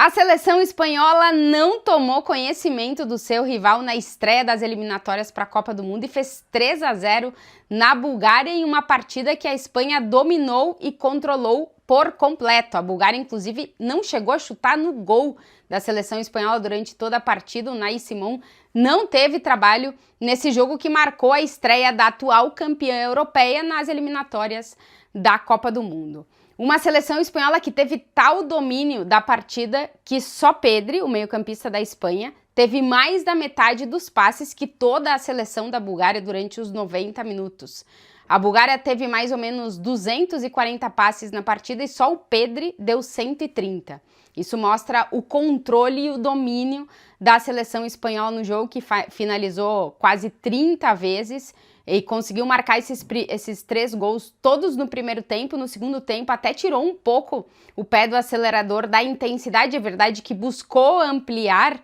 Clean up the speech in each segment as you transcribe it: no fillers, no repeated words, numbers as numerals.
A seleção espanhola não tomou conhecimento do seu rival na estreia das eliminatórias para a Copa do Mundo e fez 3-0 na Bulgária em uma partida que a Espanha dominou e controlou por completo. A Bulgária, inclusive, não chegou a chutar no gol da seleção espanhola durante toda a partida. O Unai Simón não teve trabalho nesse jogo que marcou a estreia da atual campeã europeia nas eliminatórias da Copa do Mundo. Uma seleção espanhola que teve tal domínio da partida que só Pedri, o meio-campista da Espanha, teve mais da metade dos passes que toda a seleção da Bulgária durante os 90 minutos. A Bulgária teve mais ou menos 240 passes na partida e só o Pedri deu 130. Isso mostra o controle e o domínio da seleção espanhola no jogo, que finalizou quase 30 vezes e conseguiu marcar esses 3 gols todos no primeiro tempo. No segundo tempo até tirou um pouco o pé do acelerador da intensidade. É verdade que buscou ampliar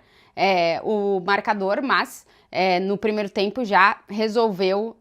o marcador, mas no primeiro tempo já resolveu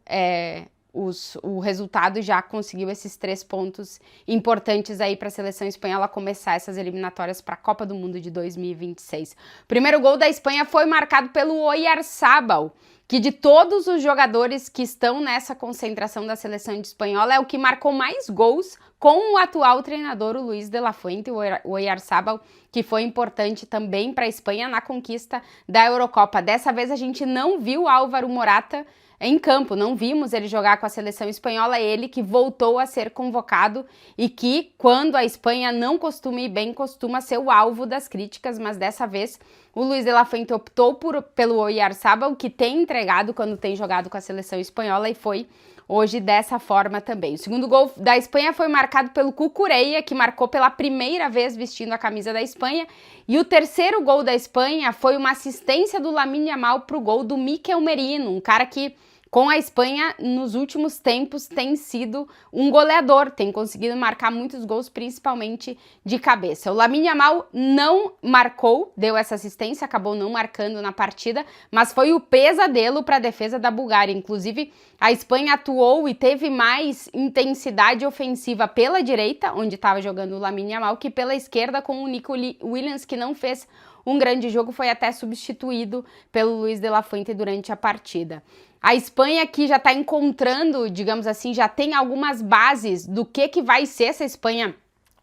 o resultado e já conseguiu esses 3 pontos importantes aí para a seleção espanhola começar essas eliminatórias para a Copa do Mundo de 2026. O primeiro gol da Espanha foi marcado pelo Oyarzabal, que de todos os jogadores que estão nessa concentração da seleção espanhola é o que marcou mais gols com o atual treinador, o Luis de la Fuente, o Oyarzabal, que foi importante também para a Espanha na conquista da Eurocopa. Dessa vez a gente não viu Álvaro Morata em campo, não vimos ele jogar com a seleção espanhola, ele que voltou a ser convocado e que, quando a Espanha não costuma ir bem, costuma ser o alvo das críticas, mas dessa vez o Luis de la Fuente optou pelo Oyarzabal, que tem entregado quando tem jogado com a seleção espanhola, e foi hoje dessa forma também. O segundo gol da Espanha foi marcado pelo Cucurella, que marcou pela primeira vez vestindo a camisa da Espanha, e o terceiro gol da Espanha foi uma assistência do Lamine Yamal para o gol do Mikel Merino, um cara que com a Espanha, nos últimos tempos, tem sido um goleador, tem conseguido marcar muitos gols, principalmente de cabeça. O Lamine Yamal não marcou, deu essa assistência, acabou não marcando na partida, mas foi o pesadelo para a defesa da Bulgária. Inclusive, a Espanha atuou e teve mais intensidade ofensiva pela direita, onde estava jogando o Lamine Yamal, que pela esquerda com o Nico Williams, que não fez um grande jogo, foi até substituído pelo Luis de la Fuente durante a partida. A Espanha que já está encontrando, digamos assim, já tem algumas bases do que vai ser essa Espanha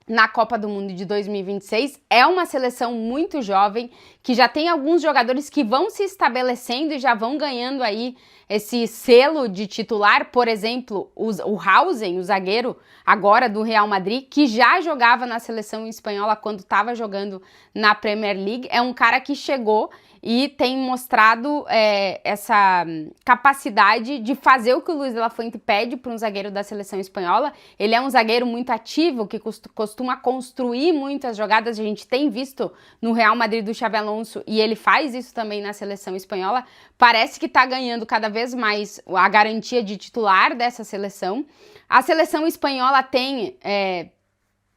na Copa do Mundo de 2026. É uma seleção muito jovem, que já tem alguns jogadores que vão se estabelecendo e já vão ganhando aí esse selo de titular. Por exemplo, o Hausen, o zagueiro agora do Real Madrid, que já jogava na seleção espanhola quando estava jogando na Premier League, é um cara que chegou e tem mostrado essa capacidade de fazer o que o Luis de la Fuente pede para um zagueiro da seleção espanhola. Ele é um zagueiro muito ativo, que costuma construir muitas jogadas. A gente tem visto no Real Madrid do Xabi Alonso, e ele faz isso também na seleção espanhola. Parece que está ganhando cada vez mais a garantia de titular dessa seleção. A seleção espanhola tem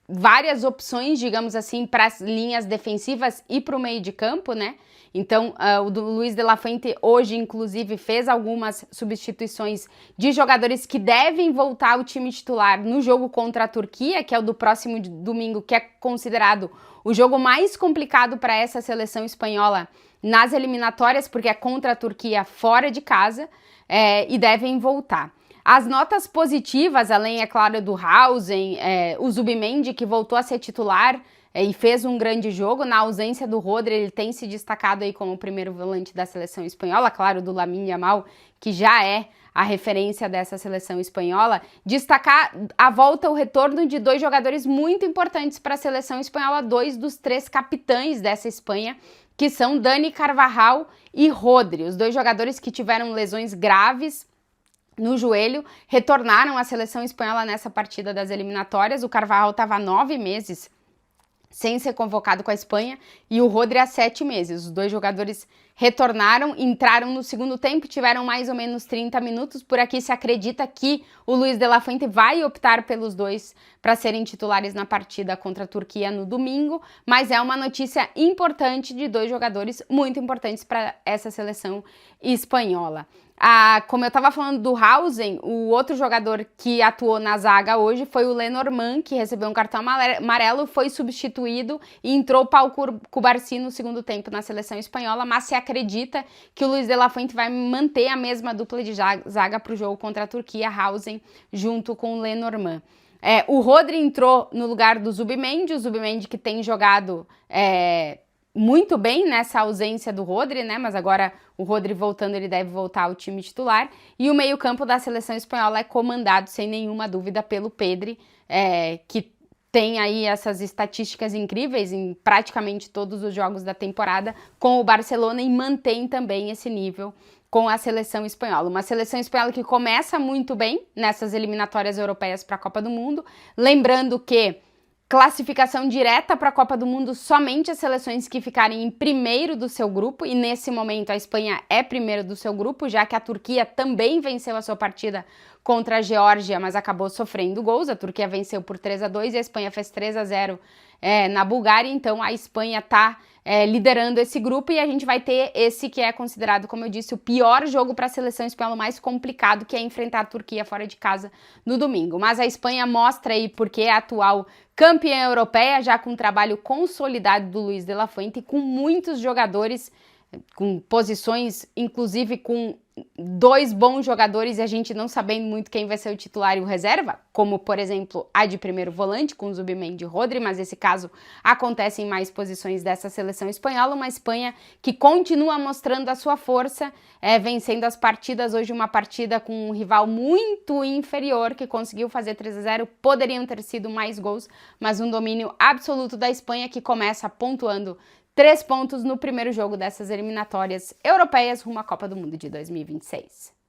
várias opções, digamos assim, para as linhas defensivas e para o meio de campo, né? Então, o Luis de la Fuente hoje, inclusive, fez algumas substituições de jogadores que devem voltar ao time titular no jogo contra a Turquia, que é o do próximo domingo, que é considerado o jogo mais complicado para essa seleção espanhola nas eliminatórias, porque é contra a Turquia fora de casa, e devem voltar. As notas positivas, além, é claro, do Hausen, o Zubimendi, que voltou a ser titular e fez um grande jogo. Na ausência do Rodri, ele tem se destacado aí como o primeiro volante da seleção espanhola, claro, do Lamine Yamal, que já é a referência dessa seleção espanhola. Destacar a volta, o retorno de 2 jogadores muito importantes para a seleção espanhola, 2 dos 3 capitães dessa Espanha, que são Dani Carvajal e Rodri, os 2 jogadores que tiveram lesões graves no joelho, retornaram à seleção espanhola nessa partida das eliminatórias. O Carvajal estava há 9 meses sem ser convocado com a Espanha, e o Rodri há 7 meses. Os 2 jogadores retornaram, entraram no segundo tempo, tiveram mais ou menos 30 minutos. Por aqui se acredita que o Luis de la Fuente vai optar pelos 2 para serem titulares na partida contra a Turquia no domingo, mas é uma notícia importante de 2 jogadores muito importantes para essa seleção espanhola. Como eu estava falando do Hausen, o outro jogador que atuou na zaga hoje foi o Lenormand, que recebeu um cartão amarelo, foi substituído e entrou o Pau Cubarsí no segundo tempo na seleção espanhola, mas se acredita que o Luis de la Fuente vai manter a mesma dupla de zaga para o jogo contra a Turquia, Hausen junto com o Lenormand. O Rodri entrou no lugar do Zubimendi, o Zubimendi que tem jogado muito bem nessa ausência do Rodri, né? Mas agora o Rodri voltando, ele deve voltar ao time titular. E o meio-campo da seleção espanhola é comandado, sem nenhuma dúvida, pelo Pedri, que tem aí essas estatísticas incríveis em praticamente todos os jogos da temporada com o Barcelona e mantém também esse nível com a seleção espanhola. Uma seleção espanhola que começa muito bem nessas eliminatórias europeias para a Copa do Mundo. Lembrando que classificação direta para a Copa do Mundo somente as seleções que ficarem em primeiro do seu grupo, e nesse momento a Espanha é primeiro do seu grupo, já que a Turquia também venceu a sua partida contra a Geórgia, mas acabou sofrendo gols. A Turquia venceu por 3-2 e a Espanha fez 3-0 na Bulgária, então a Espanha está liderando esse grupo e a gente vai ter esse que é considerado, como eu disse, o pior jogo para a seleção espanhola, mais complicado, que é enfrentar a Turquia fora de casa no domingo. Mas a Espanha mostra aí porque é a atual campeã europeia, já com um trabalho consolidado do Luis de la Fuente, com muitos jogadores, com posições, inclusive com 2 bons jogadores e a gente não sabendo muito quem vai ser o titular e o reserva, como, por exemplo, a de primeiro volante, com Zubimendi e Rodri, mas esse caso acontece em mais posições dessa seleção espanhola, uma Espanha que continua mostrando a sua força, vencendo as partidas, hoje uma partida com um rival muito inferior, que conseguiu fazer 3-0, poderiam ter sido mais gols, mas um domínio absoluto da Espanha, que começa pontuando 3 pontos no primeiro jogo dessas eliminatórias europeias rumo à Copa do Mundo de 2026.